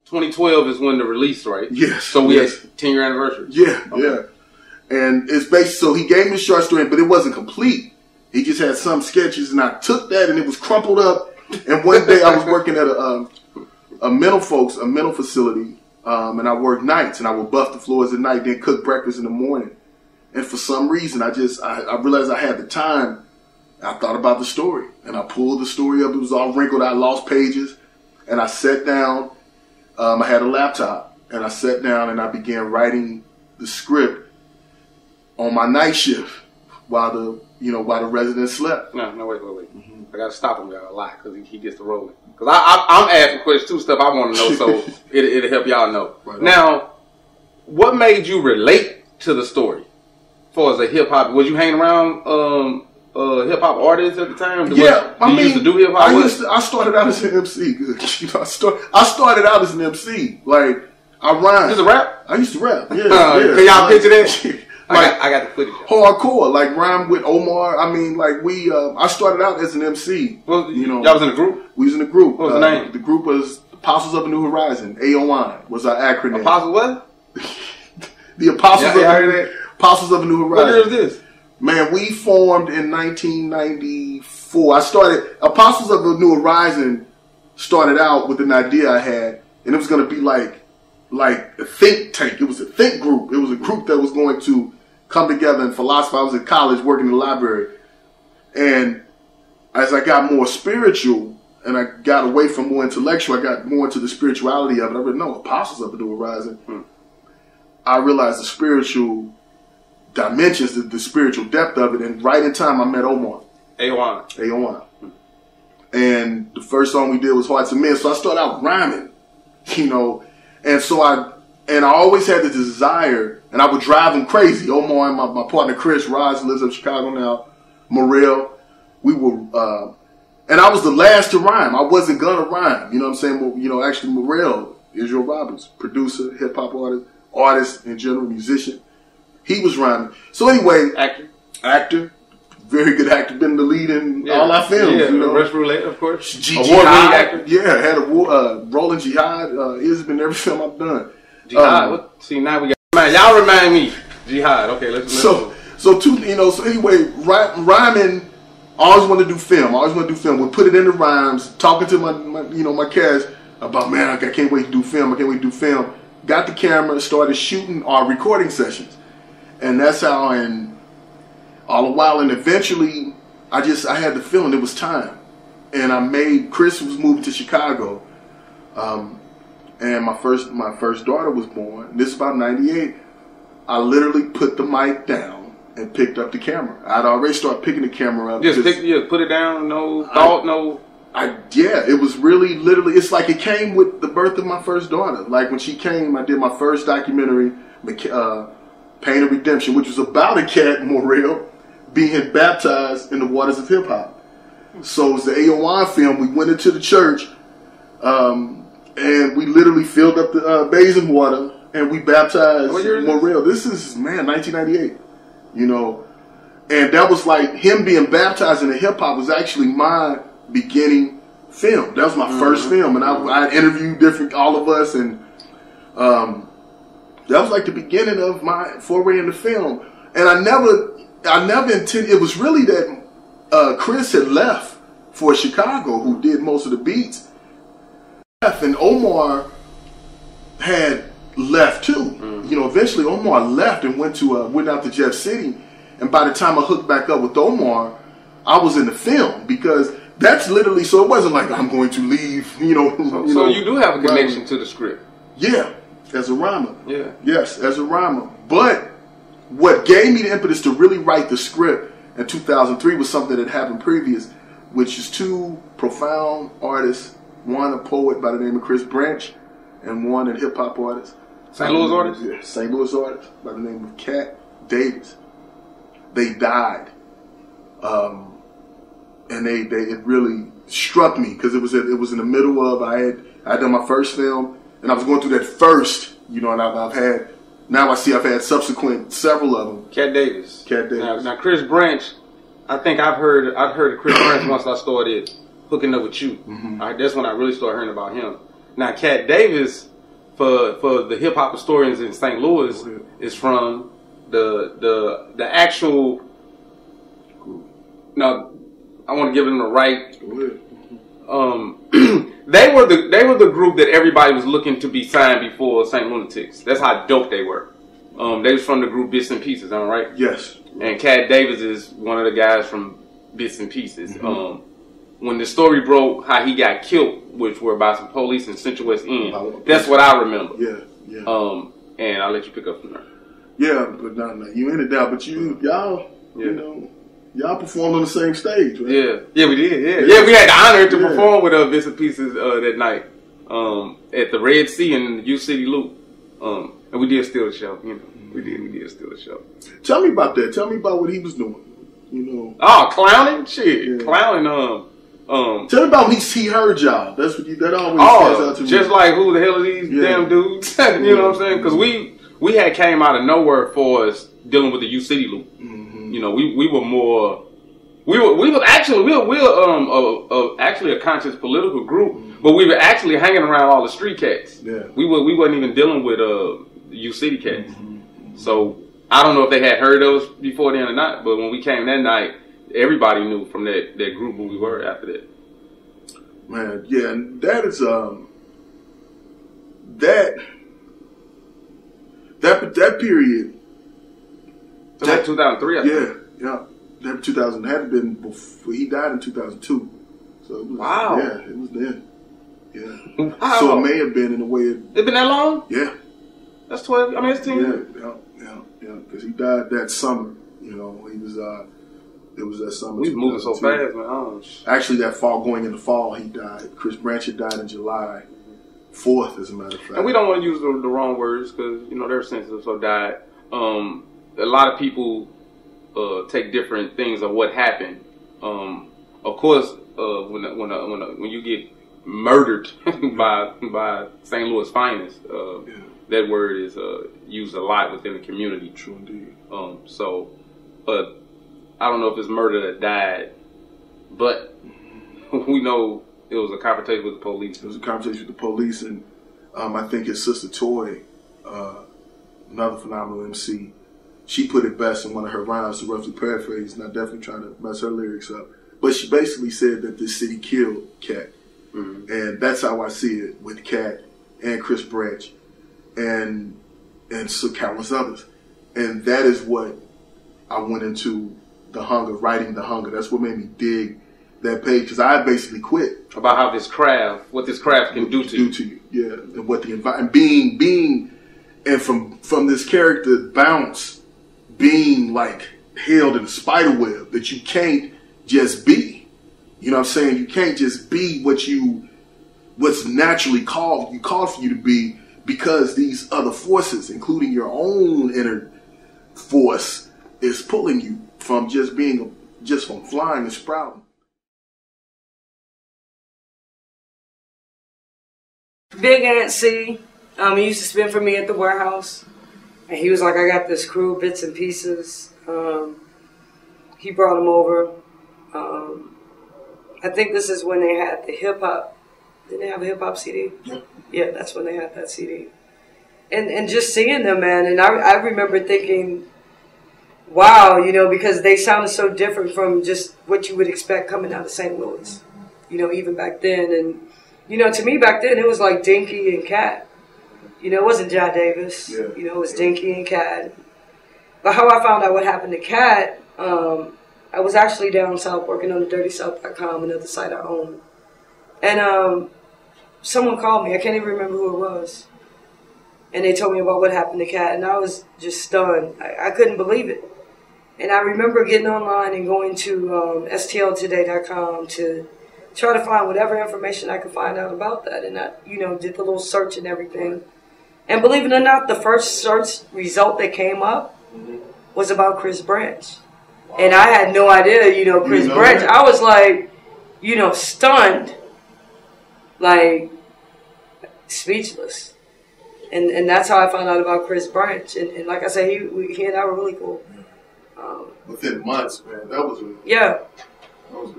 ...2012 is when the release, right? Yes. So we had 10-year anniversary? Yeah, okay. Yeah. And it's based, so he gave me the short story, but it wasn't complete. He just had some sketches, and I took that, and it was crumpled up. And one day I was working at a mental facility, and I worked nights, and I would buff the floors at night, then cook breakfast in the morning. And for some reason, I realized I had the time. I thought about the story, and I pulled the story up. It was all wrinkled. I lost pages, and I sat down. I had a laptop, and I sat down, and I began writing the script on my night shift while the residents slept. No, wait. Mm-hmm. I gotta stop him a lot because he gets to rolling. Because I'm asking questions too, stuff I want to know, so it'll help y'all know. Right. Now, what made you relate to the story? As far as a hip hop, was you hanging around hip hop artists at the time? Yeah, you used to do hip hop. I started out as an MC. I started out as an MC. Like I rhymed. You used to rap? I used to rap. Yeah. Can y'all picture that? I got the footage. Hardcore, like rhyme with Omar. I mean, like I started out as an MC. Well, y'all was in a group? We was in a group. What was the name? The group was Apostles of a New Horizon. AOI was our acronym. Apostles what? The Apostles of a New Horizon. What year is this? Man, we formed in 1994. Apostles of a New Horizon started out with an idea I had, and it was going to be like a think tank. It was a think group. It was a group that was going to come together and philosophize. I was in college working in the library. And as I got more spiritual and I got away from more intellectual, I got more into the spirituality of it. I really know Apostles of a New Horizon. I realized the spiritual dimensions, the spiritual depth of it. And right in time, I met Omar. A1. And the first song we did was Hearts of Men. So I started out rhyming, And so I always had the desire, and I would drive him crazy. Omar and my partner Chris, Raj, lives in Chicago now, Morel. We were, and I was the last to rhyme. I wasn't gonna rhyme. You know what I'm saying? Well, actually Morel, Israel Robbins, producer, hip hop artist in general, musician. He was rhyming. So anyway, actor, very good actor. Been the lead in all our films. Yeah, Ruk Laq, of course. Award-winning actor. Yeah, had a role in Jihad. It's been every film I've done. Jihad. See, now we got. Man, y'all remind me. Jihad. Okay, let's. So anyway, rhyming. I always wanted to do film. We put it into rhymes. Talking to my cast about, man, I can't wait to do film. Got the camera, started shooting our recording sessions, and that's how. And all the while, and eventually, I had the feeling it was time, and Chris was moving to Chicago, and my first daughter was born. This is about '98. I literally put the mic down and picked up the camera. I'd already started picking the camera up. Just put it down, no thought, no. It was really literally. It's like it came with the birth of my first daughter. Like when she came, I did my first documentary, Pain of Redemption, which was about a cat, Morel, being baptized in the waters of hip hop. So it was the AOI film. We went into the church, and we literally filled up the basin water, and we baptized Morel. This is 1998. And that was like him being baptized in the hip hop was actually my beginning film. That was my first film, and I interviewed all of us, and that was like the beginning of my foray into film. And I never intended. It was really that Chris had left for Chicago, who did most of the beats. And Omar had left too. Eventually Omar left and went out to Jeff City. And by the time I hooked back up with Omar, I was in the film, because that's literally. So it wasn't like I'm going to leave. So you do have a connection to the script. Yeah, as a rhymer. Yeah. Yes, as a rhymer. But what gave me the impetus to really write the script in 2003 was something that happened previous, which is two profound artists, one a poet by the name of Chris Branch, and one a hip-hop artist. St. Louis artist? Yeah, St. Louis artist by the name of Cat Davis. They died. And it really struck me, because it was in the middle of, I had done my first film, and I was going through that first, and I've had now I see I've had subsequent several of them. Cat Davis. Cat Davis. Now Chris Branch, I think I've heard of Chris Branch once I started hooking up with you. That's when I really started hearing about him. Now Cat Davis, for the hip hop historians in St. Louis, is from the actual. Now, I want to give them the right. They were the group that everybody was looking to be signed before St. Lunatics. That's how dope they were. They was from the group Bits-N-Pieces, am I right? Yes. And Cat Davis is one of the guys from Bits-N-Pieces. When the story broke how he got killed, which were by some police in Central West End, that's what I remember. Yeah. And I'll let you pick up from there. Yeah, but no, you ain't a doubt. But y'all, you know, y'all performed on the same stage, right? Yeah, we did. Yeah, we had the honor to perform with Bits-N-Pieces that night at the Red Sea in the U City Loop, and we did steal the show. You know, we did steal the show. Tell me about that. Tell me about what he was doing. You know, clowning, shit, clowning. Tell me about when he heard y'all. That's what that always stands out to me. Just like who the hell are these damn dudes? You know what I'm saying? Because we had came out of nowhere for us dealing with the U City Loop. You know, we were more. We were actually a conscious political group, but we were actually hanging around all the street cats. Yeah. We wasn't even dealing with U City cats. So I don't know if they had heard of us before then or not, but when we came that night, everybody knew from that group who we were after that. Man, yeah, and that is that period. That 2003, I think. Yeah. That 2000 had been before he died in 2002. So it was, wow. Yeah, it was then. Yeah. Wow. So it may have been in a way. It been that long? Yeah. That's 12. I mean, it's 10 years. Yeah. Because he died that summer. You know, he was. It was that summer. We was moving so fast, man. Actually, that fall, going into fall, he died. Chris Branch had died in July 4th, as a matter of fact. And we don't want to use the wrong words because you know they're sensitive. So died. A lot of people take different things of what happened. Of course, when you get murdered by St. Louis finest, that word is used a lot within the community. True indeed. But I don't know if it's murder that died, but we know it was a confrontation with the police. It was a conversation with the police, and I think his sister Toy, another phenomenal MC, she put it best in one of her rhymes, to roughly paraphrase, and I'm definitely trying to mess her lyrics up. But she basically said that this city killed Cat. And that's how I see it with Cat and Chris Branch and so countless others. And that is what I went into the Hunga, writing the Hunga. That's what made me dig that page, because I basically quit. About how what this craft can do to you. Yeah, and what the environment, being, and from this character Bounce, being like held in a spider web that you can't just be. You know what I'm saying? You can't just be what's naturally called for you to be, because these other forces, including your own inner force, is pulling you from from flying and sprouting. Big Aunt C, he used to spin for me at the warehouse, and he was like, I got this crew, Bits-N-Pieces. He brought them over. I think this is when they had the hip hop. Didn't they have a hip hop CD? Yeah, that's when they had that CD. And just seeing them, man, and I remember thinking, wow, you know, because they sounded so different from just what you would expect coming out of St. Louis, you know, even back then. And, you know, to me back then, it was like Dinky and Cat. You know, it wasn't Jai Davis. Yeah. You know, it was Dinky and Cat. But how I found out what happened to Cat, I was actually down south working on the DirtySouth.com, another site I own. And someone called me. I can't even remember who it was. And they told me about what happened to Cat, and I was just stunned. I couldn't believe it. And I remember getting online and going to stltoday.com to try to find whatever information I could find out about that. And I, you know, did the little search and everything. And believe it or not, the first search result that came up was about Chris Branch. Wow. And I had no idea, you know, Chris Branch. I was like, you know, stunned, like speechless. And that's how I found out about Chris Branch. And like I said, he and I were really cool. Within months, man, that was a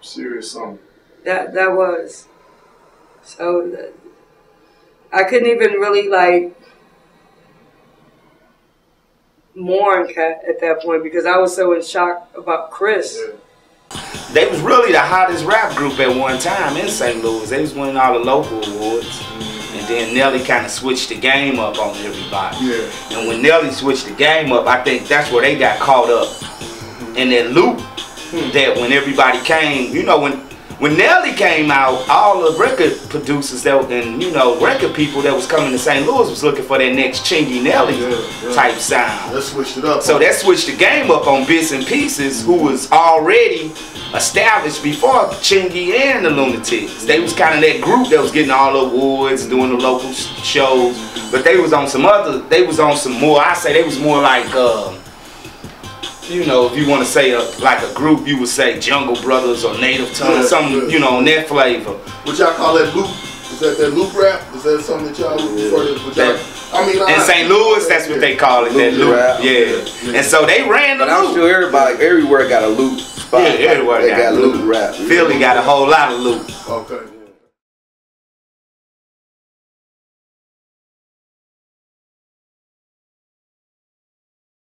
serious song. That was. So I couldn't even really like mourn Cat at that point because I was so in shock about Chris. Yeah. They was really the hottest rap group at one time in St. Louis. They was winning all the local awards. And then Nelly kind of switched the game up on everybody. Yeah. And when Nelly switched the game up, I think that's where they got caught up in that loop. That when everybody came, you know, when Nelly came out, all the record producers and record people that was coming to St. Louis was looking for their next Chingy Nelly type sound. That switched it up. So that switched the game up on Bits-N-Pieces, who was already established before Chingy and the Lunatics. They was kind of that group that was getting all the awards, doing the local shows, but they was on some more, I say they was more like, if you want to say like a group, you would say Jungle Brothers or Native Tongue, something, on that flavor. What y'all call that loop? Is that loop rap? Is that something that y'all refer to? In St. Louis, that's what they call it, that loop. Rap. Yeah. And so they ran the loop. I'm sure everywhere got a loop spot. Yeah, everywhere they got loop rap. Philly got a whole lot of loop. Okay.